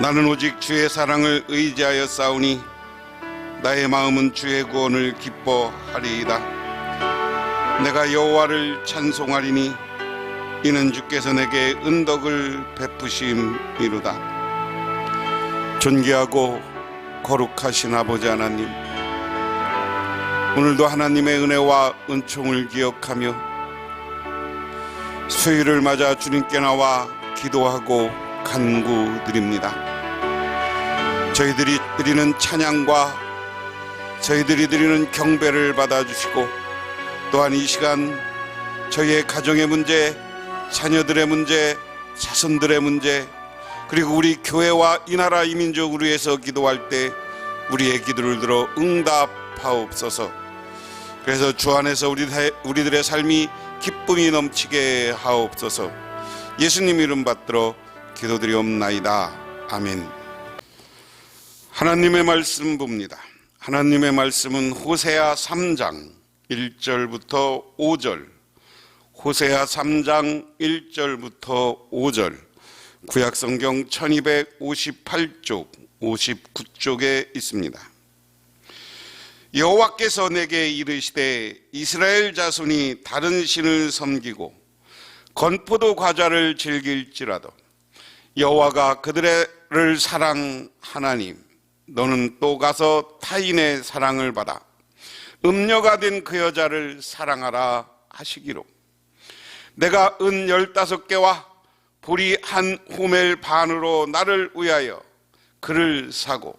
나는 오직 주의 사랑을 의지하여 싸우니 나의 마음은 주의 구원을 기뻐하리이다. 내가 여호와를 찬송하리니 이는 주께서 내게 은덕을 베푸심이로다. 존귀하고 거룩하신 아버지 하나님, 오늘도 하나님의 은혜와 은총을 기억하며 수요일을 맞아 주님께 나와 기도하고 간구드립니다. 저희들이 드리는 찬양과 저희들이 드리는 경배를 받아주시고, 또한 이 시간 저희의 가정의 문제, 자녀들의 문제, 자손들의 문제, 그리고 우리 교회와 이 나라 이 민족을 위해서 기도할 때 우리의 기도를 들어 응답하옵소서. 그래서 주 안에서 우리들의 삶이 기쁨이 넘치게 하옵소서. 예수님 이름 받들어 기도드리옵나이다. 아멘. 하나님의 말씀 봅니다. 하나님의 말씀은 호세아 3장 1절부터 5절, 호세아 3장 1절부터 5절, 구약성경 1258쪽 59쪽에 있습니다. 여호와께서 내게 이르시되 이스라엘 자손이 다른 신을 섬기고 건포도 과자를 즐길지라도 여호와가 그들을 사랑하나니 너는 또 가서 타인의 사랑을 받아 음녀가 된 그 여자를 사랑하라 하시기로, 내가 은 15개와 보리 한 호멜 반으로 나를 위하여 그를 사고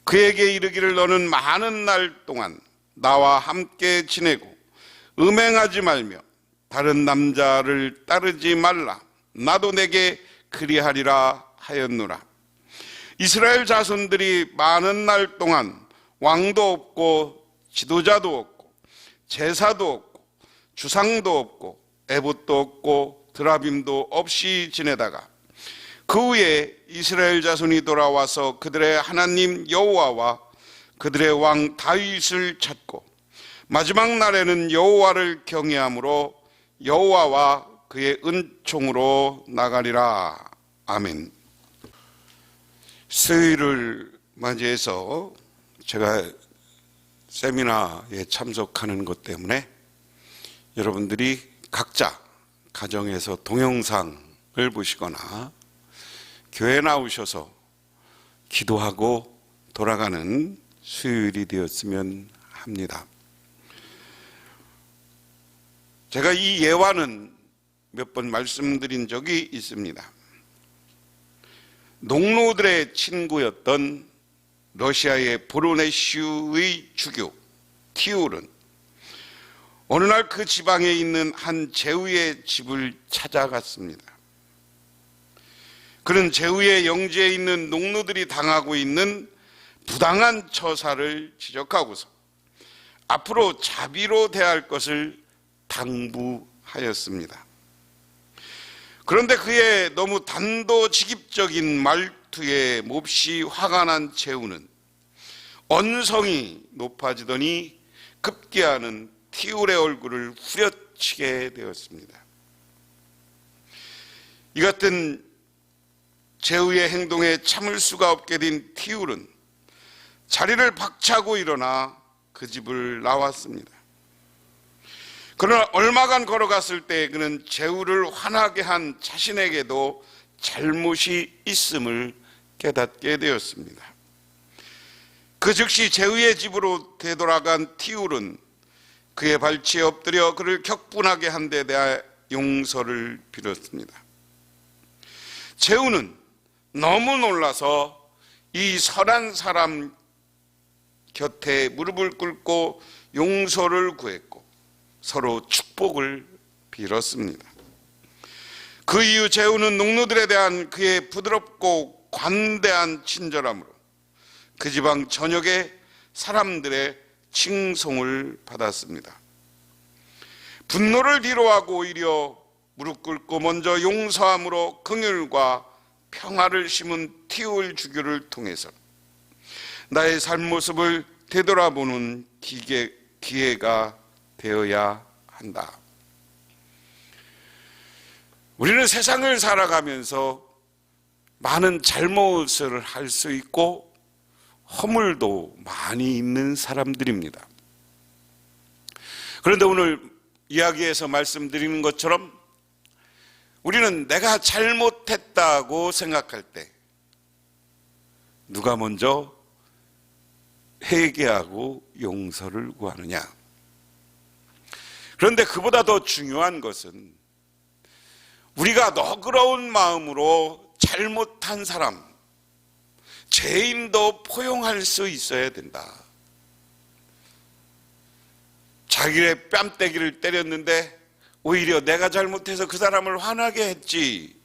그에게 이르기를 너는 많은 날 동안 나와 함께 지내고 음행하지 말며 다른 남자를 따르지 말라. 나도 내게 그리하리라 하였노라. 이스라엘 자손들이 많은 날 동안 왕도 없고 지도자도 없고 제사도 없고 주상도 없고 에봇도 없고 드라빔도 없이 지내다가 그 후에 이스라엘 자손이 돌아와서 그들의 하나님 여호와와 그들의 왕 다윗을 찾고 마지막 날에는 여호와를 경외함으로 여호와와 그의 은총으로 나가리라. 아멘. 수요일을 맞이해서 제가 세미나에 참석하는 것 때문에 여러분들이 각자 가정에서 동영상을 보시거나 교회에 나오셔서 기도하고 돌아가는 수요일이 되었으면 합니다. 제가 이 예화는 몇 번 말씀드린 적이 있습니다. 농노들의 친구였던 러시아의 보로네시우의 주교 티울은 어느 날 그 지방에 있는 한 제후의 집을 찾아갔습니다. 그는 제후의 영지에 있는 농노들이 당하고 있는 부당한 처사를 지적하고서 앞으로 자비로 대할 것을 당부하였습니다. 그런데 그의 너무 단도직입적인 말투에 몹시 화가 난 제후는 언성이 높아지더니 급기야는 티울의 얼굴을 후려치게 되었습니다. 이 같은 제후의 행동에 참을 수가 없게 된 티울은 자리를 박차고 일어나 그 집을 나왔습니다. 그러나 얼마간 걸어갔을 때 그는 제후를 화나게 한 자신에게도 잘못이 있음을 깨닫게 되었습니다. 그 즉시 제후의 집으로 되돌아간 티울은 그의 발치에 엎드려 그를 격분하게 한 데 대하여 용서를 빌었습니다. 제후는 너무 놀라서 이 선한 사람 곁에 무릎을 꿇고 용서를 구했고 서로 축복을 빌었습니다. 그 이후 제후는 농노들에 대한 그의 부드럽고 관대한 친절함으로 그 지방 전역의 사람들의 칭송을 받았습니다. 분노를 뒤로하고 오히려 무릎 꿇고 먼저 용서함으로 긍휼과 평화를 심은 티울 주교를 통해서 나의 삶 모습을 되돌아보는 기회가 되어야 한다. 우리는 세상을 살아가면서 많은 잘못을 할 수 있고 허물도 많이 있는 사람들입니다. 그런데 오늘 이야기에서 말씀드리는 것처럼 우리는 내가 잘못했다고 생각할 때 누가 먼저 회개하고 용서를 구하느냐? 그런데 그보다 더 중요한 것은 우리가 너그러운 마음으로 잘못한 사람, 죄인도 포용할 수 있어야 된다. 자기의 뺨때기를 때렸는데 오히려 내가 잘못해서 그 사람을 화나게 했지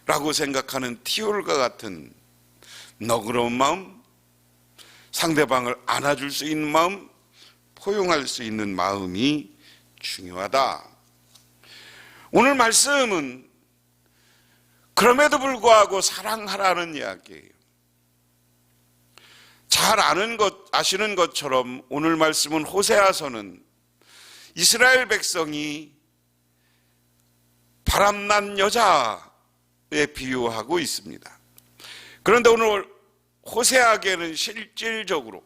라고 생각하는 티올과 같은 너그러운 마음, 상대방을 안아줄 수 있는 마음, 포용할 수 있는 마음이 중요하다. 오늘 말씀은 그럼에도 불구하고 사랑하라는 이야기예요. 잘 아시는 것처럼 오늘 말씀은 호세아서는 이스라엘 백성이 바람난 여자에 비유하고 있습니다. 그런데 오늘 호세아에게는 실질적으로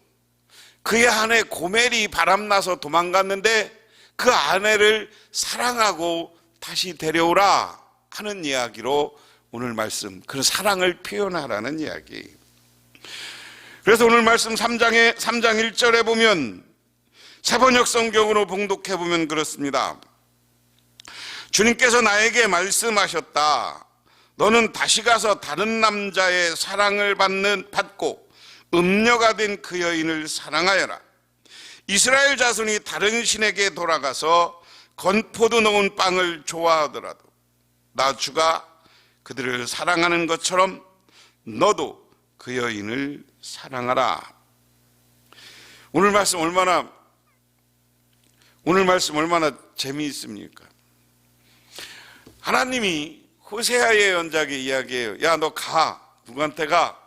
그의 아내 고멜이 바람나서 도망갔는데 그 아내를 사랑하고 다시 데려오라 하는 이야기로 오늘 말씀, 그 사랑을 표현하라는 이야기예요. 그래서 오늘 말씀 3장 1절에 보면 새번역 성경으로 봉독해 보면 그렇습니다. 주님께서 나에게 말씀하셨다. 너는 다시 가서 다른 남자의 사랑을 받고 음녀가 된 그 여인을 사랑하여라. 이스라엘 자손이 다른 신에게 돌아가서 건포도 넣은 빵을 좋아하더라도 나 주가 그들을 사랑하는 것처럼 너도 그 여인을 사랑하라. 오늘 말씀 얼마나 재미있습니까? 하나님이 호세아의 연작에 이야기해요. 야, 너 가. 누구한테 가?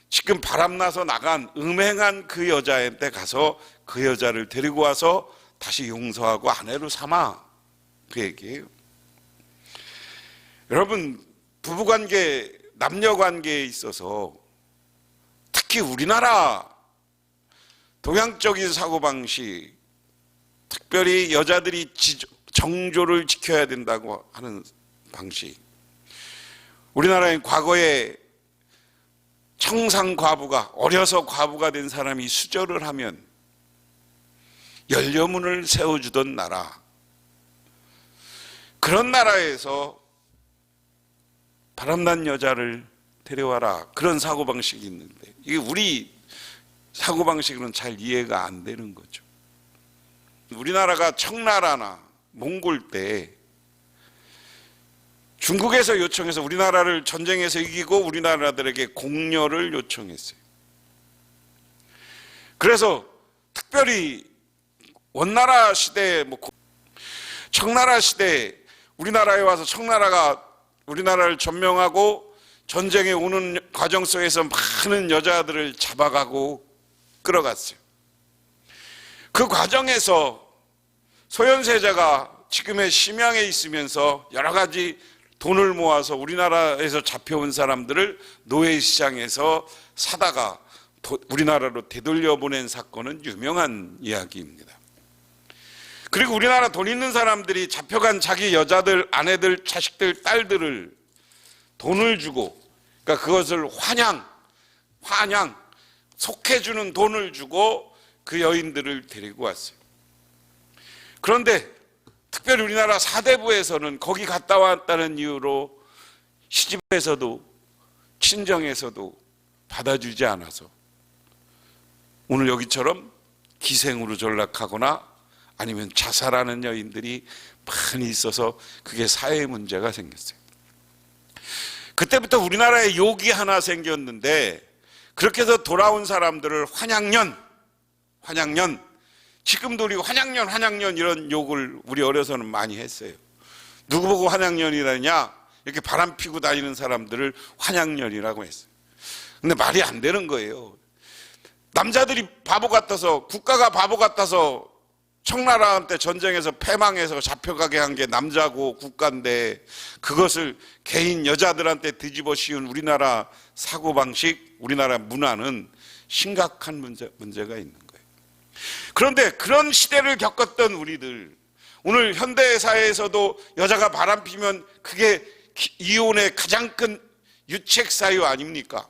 지금 바람나서 나간 음행한 그 여자한테 가서 그 여자를 데리고 와서 다시 용서하고 아내로 삼아. 그 얘기예요. 여러분, 부부관계, 남녀관계에 있어서 특히 우리나라 동양적인 사고방식, 특별히 여자들이 정조를 지켜야 된다고 하는 방식. 우리나라엔 과거에 청상 과부가, 어려서 과부가 된 사람이 수절을 하면 열려문을 세워주던 나라. 그런 나라에서 바람난 여자를 데려와라. 그런 사고방식이 있는데 이게 우리 사고방식으로는 잘 이해가 안 되는 거죠. 우리나라가 청나라나 몽골 때 중국에서 요청해서 우리나라를 전쟁에서 이기고 우리나라들에게 공여를 요청했어요. 그래서 특별히 원나라 시대, 청나라 시대에 우리나라에 와서 청나라가 우리나라를 점령하고 전쟁에 오는 과정 속에서 많은 여자들을 잡아가고 끌어갔어요. 그 과정에서 소현세자가 지금의 심양에 있으면서 여러 가지 돈을 모아서 우리나라에서 잡혀온 사람들을 노예시장에서 사다가 우리나라로 되돌려 보낸 사건은 유명한 이야기입니다. 그리고 우리나라 돈 있는 사람들이 잡혀간 자기 여자들, 아내들, 자식들, 딸들을 돈을 주고, 그러니까 그것을 환양, 속해주는 돈을 주고 그 여인들을 데리고 왔어요. 그런데 특별히 우리나라 사대부에서는 거기 갔다 왔다는 이유로 시집에서도 친정에서도 받아주지 않아서 오늘 여기처럼 기생으로 전락하거나 아니면 자살하는 여인들이 많이 있어서 그게 사회 문제가 생겼어요. 그때부터 우리나라에 욕이 하나 생겼는데 그렇게 해서 돌아온 사람들을 환양년, 지금도 우리 환양년 이런 욕을 우리 어려서는 많이 했어요. 누구 보고 환양년이라냐? 이렇게 바람 피고 다니는 사람들을 환양년이라고 했어요. 근데 말이 안 되는 거예요. 남자들이 바보 같아서, 국가가 바보 같아서 청나라한테 전쟁에서 패망해서 잡혀가게 한 게 남자고 국가인데 그것을 개인 여자들한테 뒤집어 씌운 우리나라 사고방식, 우리나라 문화는 심각한 문제가 있는 거예요. 그런데 그런 시대를 겪었던 우리들, 오늘 현대사회에서도 여자가 바람피면 그게 이혼의 가장 큰 유책사유 아닙니까?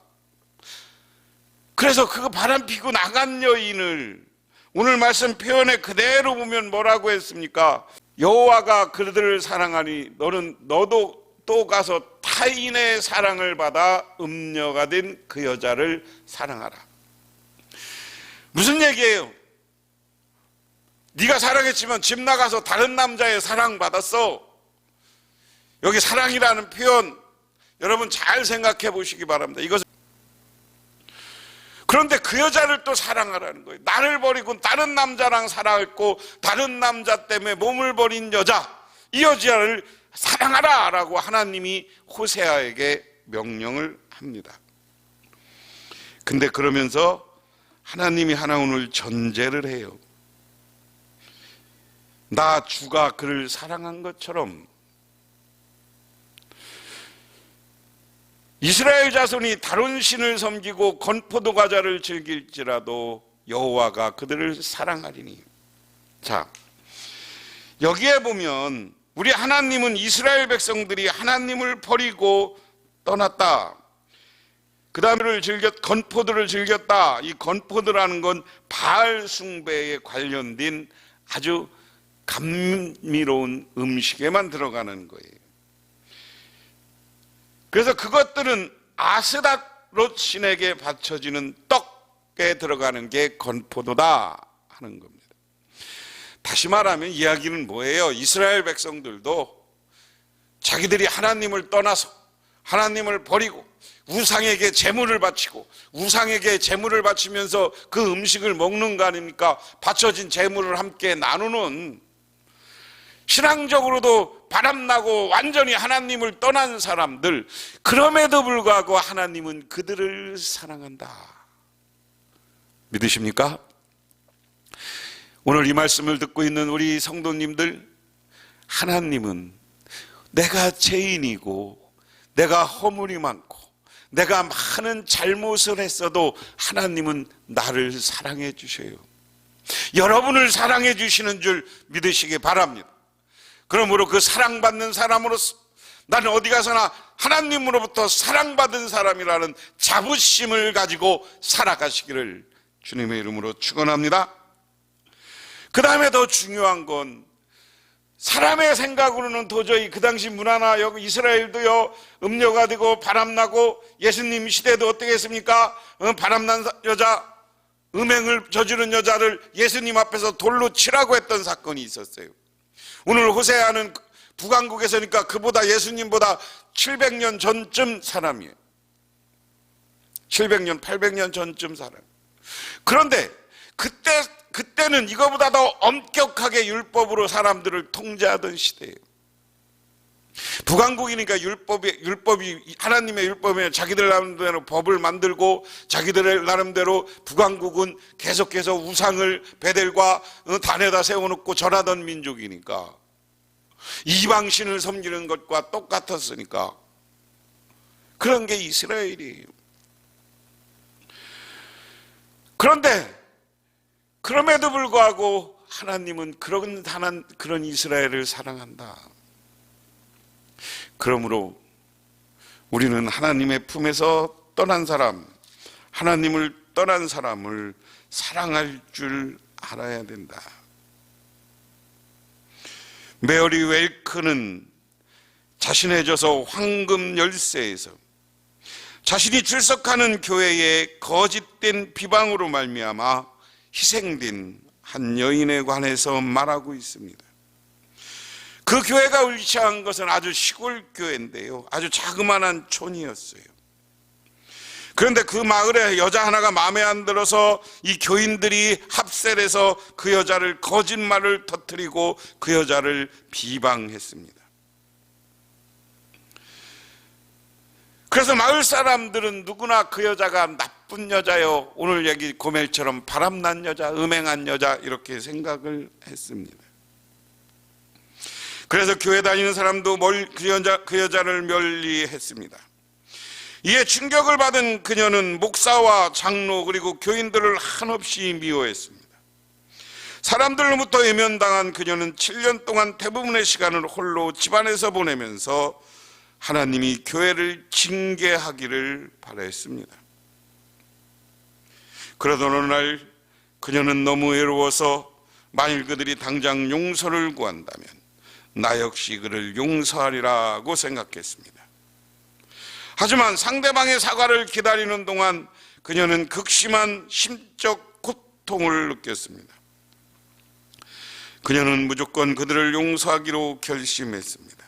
그래서 그거 바람피고 나간 여인을 오늘 말씀 표현에 그대로 보면 뭐라고 했습니까? 여호와가 그들을 사랑하니 너도 또 가서 타인의 사랑을 받아 음녀가 된 그 여자를 사랑하라. 무슨 얘기예요? 네가 사랑했지만 집 나가서 다른 남자의 사랑 받았어. 여기 사랑이라는 표현 여러분 잘 생각해 보시기 바랍니다. 이것은 그런데 그 여자를 또 사랑하라는 거예요. 나를 버리고 다른 남자랑 살아있고 다른 남자 때문에 몸을 버린 여자, 이 여자를 사랑하라 라고 하나님이 호세아에게 명령을 합니다. 근데 그러면서 하나님이 하나 오늘 전제를 해요. 나 주가 그를 사랑한 것처럼 이스라엘 자손이 다른 신을 섬기고 건포도 과자를 즐길지라도 여호와가 그들을 사랑하리니. 자, 여기에 보면 우리 하나님은 이스라엘 백성들이 하나님을 버리고 떠났다. 그 다음에 건포도를 즐겼다. 이 건포도라는 건 바알 숭배에 관련된 아주 감미로운 음식에만 들어가는 거예요. 그래서 그것들은 아스다롯 신에게 바쳐지는 떡에 들어가는 게 건포도다 하는 겁니다. 다시 말하면 이야기는 뭐예요? 이스라엘 백성들도 자기들이 하나님을 떠나서 하나님을 버리고 우상에게 제물을 바치고 우상에게 제물을 바치면서 그 음식을 먹는 거 아닙니까? 바쳐진 제물을 함께 나누는, 신앙적으로도 바람나고 완전히 하나님을 떠난 사람들, 그럼에도 불구하고 하나님은 그들을 사랑한다. 믿으십니까? 오늘 이 말씀을 듣고 있는 우리 성도님들, 하나님은 내가 죄인이고 내가 허물이 많고 내가 많은 잘못을 했어도 하나님은 나를 사랑해 주셔요. 여러분을 사랑해 주시는 줄 믿으시기 바랍니다. 그러므로 그 사랑받는 사람으로서 나는 어디 가서나 하나님으로부터 사랑받은 사람이라는 자부심을 가지고 살아가시기를 주님의 이름으로 축원합니다. 그 다음에 더 중요한 건, 사람의 생각으로는 도저히 그 당시 문화나 여기 이스라엘도요, 음녀가 되고 바람나고, 예수님 시대도 어떻게 했습니까? 바람난 여자, 음행을 저지른 여자를 예수님 앞에서 돌로 치라고 했던 사건이 있었어요. 오늘 호세아는 북왕국에서니까 그보다 예수님보다 700년 전쯤 사람이에요. 700년, 800년 전쯤 사람. 그런데 그때는 이거보다 더 엄격하게 율법으로 사람들을 통제하던 시대예요. 북왕국이니까 율법이 하나님의 율법에 자기들 나름대로 법을 만들고 자기들 나름대로 북왕국은 계속해서 우상을 베델과 단에다 세워놓고 절하던 민족이니까 이방신을 섬기는 것과 똑같았으니까 그런 게 이스라엘이에요. 그런데 그럼에도 불구하고 하나님은 그런 이스라엘을 사랑한다. 그러므로 우리는 하나님의 품에서 떠난 사람, 하나님을 떠난 사람을 사랑할 줄 알아야 된다. 메어리 웰크는 자신의 저서 황금 열쇠에서 자신이 출석하는 교회의 거짓된 비방으로 말미암아 희생된 한 여인에 관해서 말하고 있습니다. 그 교회가 위치한 것은 아주 시골 교회인데요, 아주 자그마한 촌이었어요. 그런데 그 마을에 여자 하나가 마음에 안 들어서 이 교인들이 합셀해서 그 여자를 거짓말을 터뜨리고 그 여자를 비방했습니다. 그래서 마을 사람들은 누구나 그 여자가 나쁜 여자요, 오늘 얘기 고멜처럼 바람난 여자, 음행한 여자, 이렇게 생각을 했습니다. 그래서 교회 다니는 사람도 그 여자를 멀리했습니다. 이에 충격을 받은 그녀는 목사와 장로 그리고 교인들을 한없이 미워했습니다. 사람들로부터 외면당한 그녀는 7년 동안 대부분의 시간을 홀로 집안에서 보내면서 하나님이 교회를 징계하기를 바라했습니다. 그러던 어느 날 그녀는 너무 외로워서 만일 그들이 당장 용서를 구한다면 나 역시 그를 용서하리라고 생각했습니다. 하지만 상대방의 사과를 기다리는 동안 그녀는 극심한 심적 고통을 느꼈습니다. 그녀는 무조건 그들을 용서하기로 결심했습니다.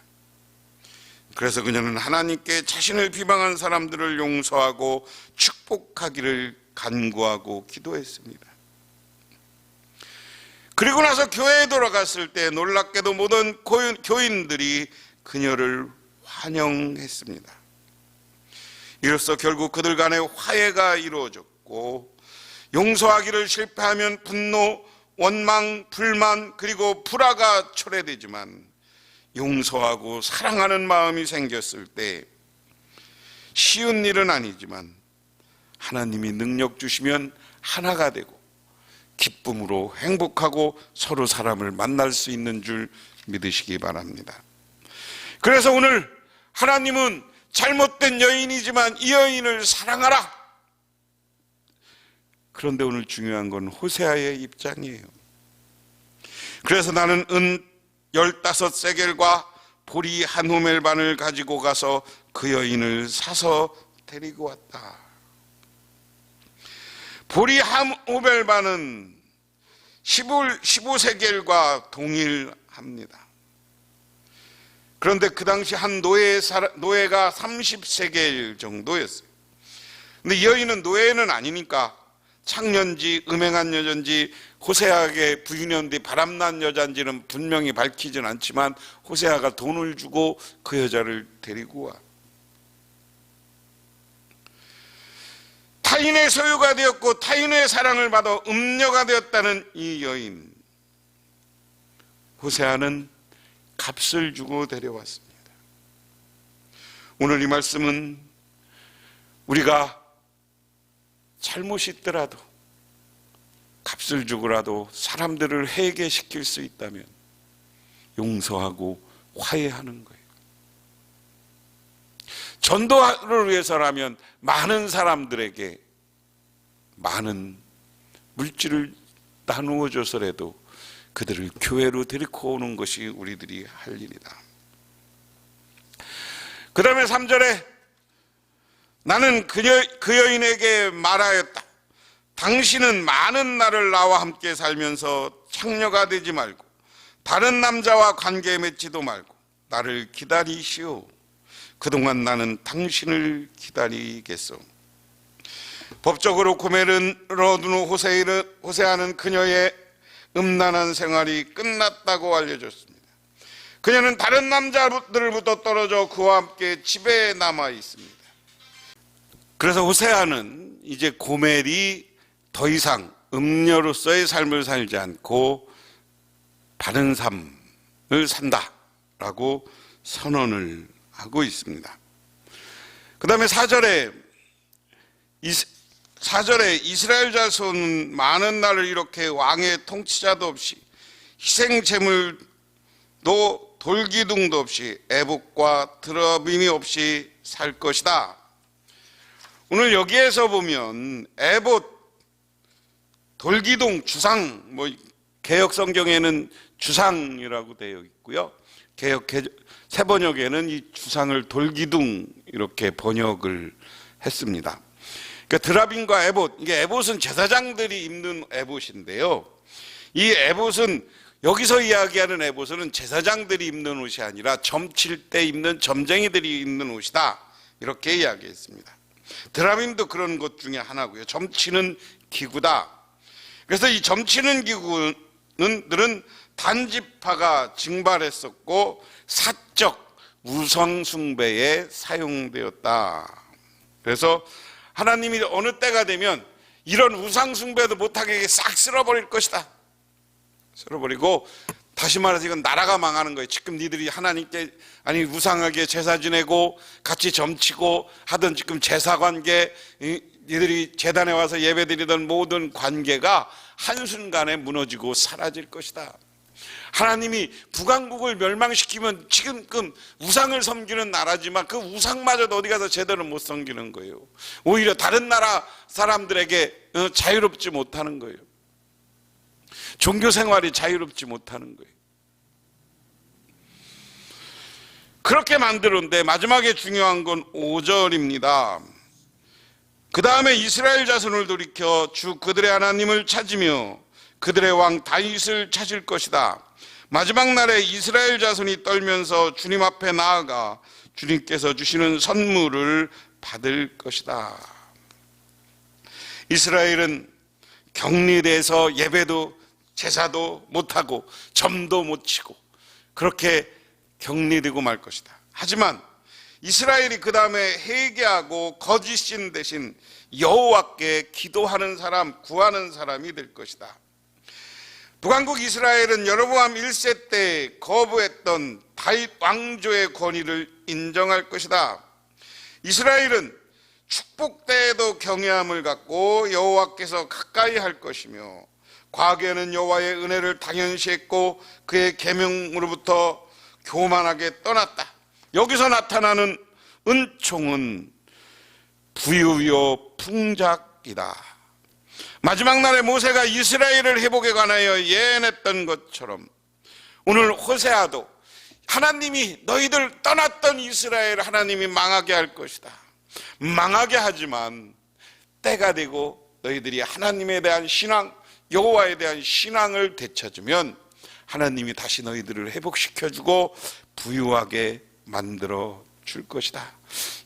그래서 그녀는 하나님께 자신을 비방한 사람들을 용서하고 축복하기를 간구하고 기도했습니다. 그리고 나서 교회에 돌아갔을 때 놀랍게도 모든 교인들이 그녀를 환영했습니다. 이로써 결국 그들 간에 화해가 이루어졌고, 용서하기를 실패하면 분노, 원망, 불만 그리고 불화가 초래되지만 용서하고 사랑하는 마음이 생겼을 때 쉬운 일은 아니지만 하나님이 능력 주시면 하나가 되고 기쁨으로 행복하고 서로 사람을 만날 수 있는 줄 믿으시기 바랍니다. 그래서 오늘 하나님은 잘못된 여인이지만 이 여인을 사랑하라. 그런데 오늘 중요한 건 호세아의 입장이에요. 그래서 나는 은 15세겔과 보리 한 호멜 반을 가지고 가서 그 여인을 사서 데리고 왔다. 보리 한 호멜 반은 15세겔과 동일합니다. 그런데 그 당시 한 노예가 30세겔 정도였어요. 근데 이 여인은 노예는 아니니까 창년지, 음행한 여잔지, 호세아에게 부인한 뒤 바람난 여잔지는 분명히 밝히진 않지만 호세아가 돈을 주고 그 여자를 데리고 와. 타인의 소유가 되었고 타인의 사랑을 받아 음녀가 되었다는 이 여인, 호세아는 값을 주고 데려왔습니다. 오늘 이 말씀은 우리가 잘못이 있더라도 값을 주고라도 사람들을 회개시킬 수 있다면 용서하고 화해하는 거예요. 전도를 위해서라면 많은 사람들에게 많은 물질을 나누어 줘서라도 그들을 교회로 데리고 오는 것이 우리들이 할 일이다. 그 다음에 3절에 나는 그 여인에게 말하였다. 당신은 많은 날을 나와 함께 살면서 창녀가 되지 말고 다른 남자와 관계 맺지도 말고 나를 기다리시오. 그동안 나는 당신을 기다리겠소. 법적으로 고멜으로 두는 호세아는 그녀의 음란한 생활이 끝났다고 알려졌습니다. 그녀는 다른 남자들부터 떨어져 그와 함께 집에 남아 있습니다. 그래서 호세아는 이제 고멜이 더 이상 음녀로서의 삶을 살지 않고 바른 삶을 산다라고 선언을 하고 있습니다. 그 다음에 4절에 이스라엘 자손은 많은 날을 이렇게 왕의 통치자도 없이 희생제물도 돌기둥도 없이 애복과 드러밈이 없이 살 것이다. 오늘 여기에서 보면 애봇, 돌기둥, 주상, 개역 성경에는 주상이라고 되어 있고요. 개역 새 번역에는 이 주상을 돌기둥 이렇게 번역을 했습니다. 그러니까 드라빔과 에봇, 이게 에봇은 제사장들이 입는 에봇인데요. 이 에봇은 여기서 이야기하는 에봇은 제사장들이 입는 옷이 아니라 점칠 때 입는 점쟁이들이 입는 옷이다. 이렇게 이야기했습니다. 드라빔도 그런 것 중에 하나고요. 점치는 기구다. 그래서 이 점치는 기구들은 단지파가 징발했었고 사적 우상 숭배에 사용되었다. 그래서 하나님이 어느 때가 되면 이런 우상숭배도 못하게 싹 쓸어버릴 것이다. 쓸어버리고, 다시 말해서 이건 나라가 망하는 거예요. 지금 니들이 하나님께, 아니 우상하게 제사 지내고 같이 점치고 하던 지금 제사관계, 니들이 재단에 와서 예배드리던 모든 관계가 한순간에 무너지고 사라질 것이다. 하나님이 북왕국을 멸망시키면 지금끔 우상을 섬기는 나라지만 그 우상마저도 어디 가서 제대로 못 섬기는 거예요. 오히려 다른 나라 사람들에게 자유롭지 못하는 거예요. 종교 생활이 자유롭지 못하는 거예요. 그렇게 만들었는데 마지막에 중요한 건 5절입니다. 그 다음에 이스라엘 자손을 돌이켜 주 그들의 하나님을 찾으며 그들의 왕 다윗을 찾을 것이다. 마지막 날에 이스라엘 자손이 떨면서 주님 앞에 나아가 주님께서 주시는 선물을 받을 것이다. 이스라엘은 격리돼서 예배도 제사도 못하고 점도 못 치고 그렇게 격리되고 말 것이다. 하지만 이스라엘이 그 다음에 회개하고 거짓신 대신 여호와께 기도하는 사람, 구하는 사람이 될 것이다. 북왕국 이스라엘은 여로보암 1세 때 거부했던 다윗 왕조의 권위를 인정할 것이다. 이스라엘은 축복 때에도 경외함을 갖고 여호와께서 가까이 할 것이며 과거에는 여호와의 은혜를 당연시했고 그의 계명으로부터 교만하게 떠났다. 여기서 나타나는 은총은 부유요 풍작이다. 마지막 날에 모세가 이스라엘을 회복에 관하여 예언했던 것처럼 오늘 호세아도 하나님이 너희들 떠났던 이스라엘 하나님이 망하게 할 것이다. 망하게 하지만 때가 되고 너희들이 하나님에 대한 신앙, 여호와에 대한 신앙을 되찾으면 하나님이 다시 너희들을 회복시켜주고 부유하게 만들어 줄 것이다.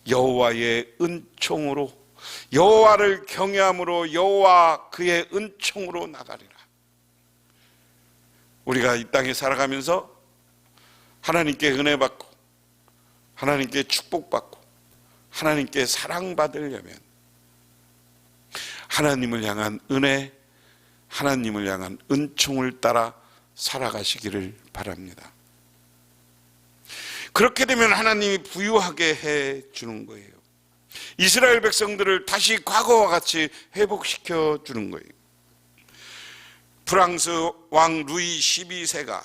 여호와의 은총으로, 여호와를 경외함으로 여호와 그의 은총으로 나가리라. 우리가 이 땅에 살아가면서 하나님께 은혜 받고 하나님께 축복받고 하나님께 사랑받으려면 하나님을 향한 은혜, 하나님을 향한 은총을 따라 살아가시기를 바랍니다. 그렇게 되면 하나님이 부유하게 해 주는 거예요. 이스라엘 백성들을 다시 과거와 같이 회복시켜 주는 거예요. 프랑스 왕 루이 12세가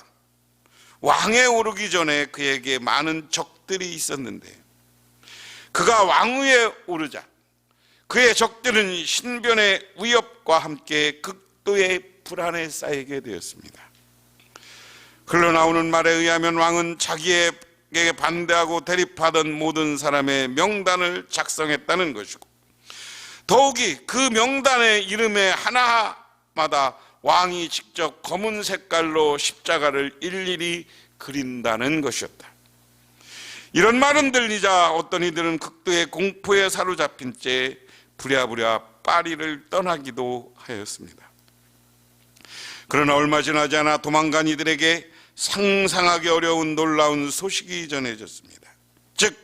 왕에 오르기 전에 그에게 많은 적들이 있었는데 그가 왕위에 오르자 그의 적들은 신변의 위협과 함께 극도의 불안에 쌓이게 되었습니다. 흘러나오는 말에 의하면 왕은 자기에게 반대하고 대립하던 모든 사람의 명단을 작성했다는 것이고 더욱이 그 명단의 이름에 하나마다 왕이 직접 검은 색깔로 십자가를 일일이 그린다는 것이었다. 이런 말은 들리자 어떤 이들은 극도의 공포에 사로잡힌 채 부랴부랴 파리를 떠나기도 하였습니다. 그러나 얼마 지나지 않아 도망간 이들에게 상상하기 어려운 놀라운 소식이 전해졌습니다. 즉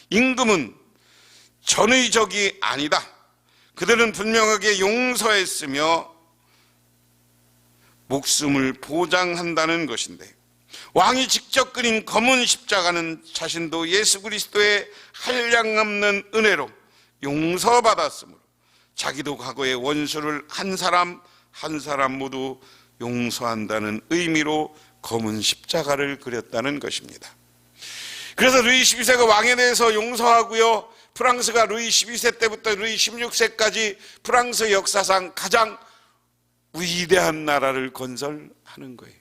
임금은 전의 적이 아니다. 그들은 분명하게 용서했으며 목숨을 보장한다는 것인데 왕이 직접 그린 검은 십자가는 자신도 예수 그리스도의 한량없는 은혜로 용서받았으므로 자기도 과거의 원수를 한 사람 한 사람 모두 용서한다는 의미로 검은 십자가를 그렸다는 것입니다. 그래서 루이 12세가 왕에 대해서 용서하고요, 프랑스가 루이 12세 때부터 루이 16세까지 프랑스 역사상 가장 위대한 나라를 건설하는 거예요.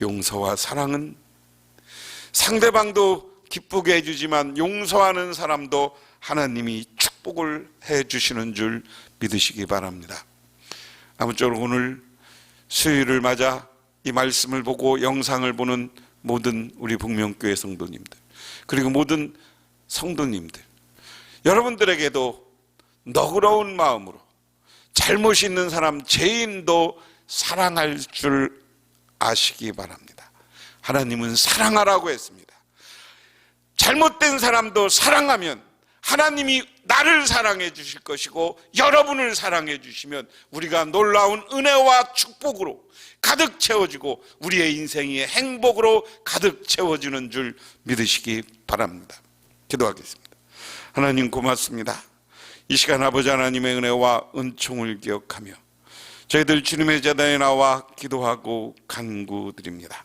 용서와 사랑은 상대방도 기쁘게 해주지만 용서하는 사람도 하나님이 축복을 해주시는 줄 믿으시기 바랍니다. 아무쪼록 오늘 수요일을 맞아 이 말씀을 보고 영상을 보는 모든 우리 북명교회 성도님들 그리고 모든 성도님들, 여러분들에게도 너그러운 마음으로 잘못이 있는 사람 죄인도 사랑할 줄 아시기 바랍니다. 하나님은 사랑하라고 했습니다. 잘못된 사람도 사랑하면 하나님이 나를 사랑해 주실 것이고 여러분을 사랑해 주시면 우리가 놀라운 은혜와 축복으로 가득 채워지고 우리의 인생이 행복으로 가득 채워지는 줄 믿으시기 바랍니다. 기도하겠습니다. 하나님 고맙습니다. 이 시간 아버지 하나님의 은혜와 은총을 기억하며 저희들 주님의 제단에 나와 기도하고 간구드립니다.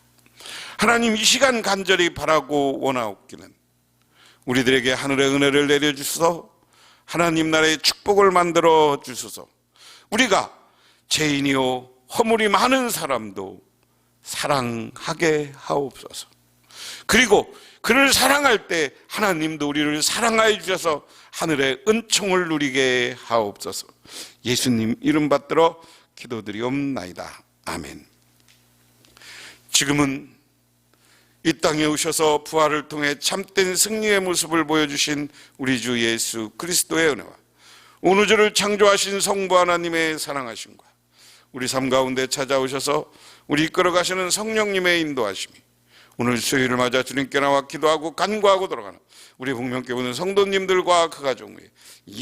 하나님, 이 시간 간절히 바라고 원하옵기는 우리들에게 하늘의 은혜를 내려주소서, 하나님 나라의 축복을 만들어 주소서. 우리가 죄인이요 허물이 많은 사람도 사랑하게 하옵소서. 그리고 그를 사랑할 때 하나님도 우리를 사랑하여 주셔서 하늘의 은총을 누리게 하옵소서. 예수님 이름 받들어 기도드리옵나이다. 아멘. 지금은 이 땅에 오셔서 부활을 통해 참된 승리의 모습을 보여주신 우리 주 예수 그리스도의 은혜와 온 우주를 창조하신 성부 하나님의 사랑하심과 우리 삶 가운데 찾아오셔서 우리 이끌어가시는 성령님의 인도하심이 오늘 수요일을 맞아 주님께 나와 기도하고 간구하고 돌아가는 우리 복명교회 오는 성도님들과 그 가족의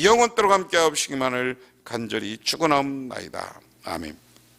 영원토록 함께 하옵시기만을 간절히 축원하옵나이다. 아멘.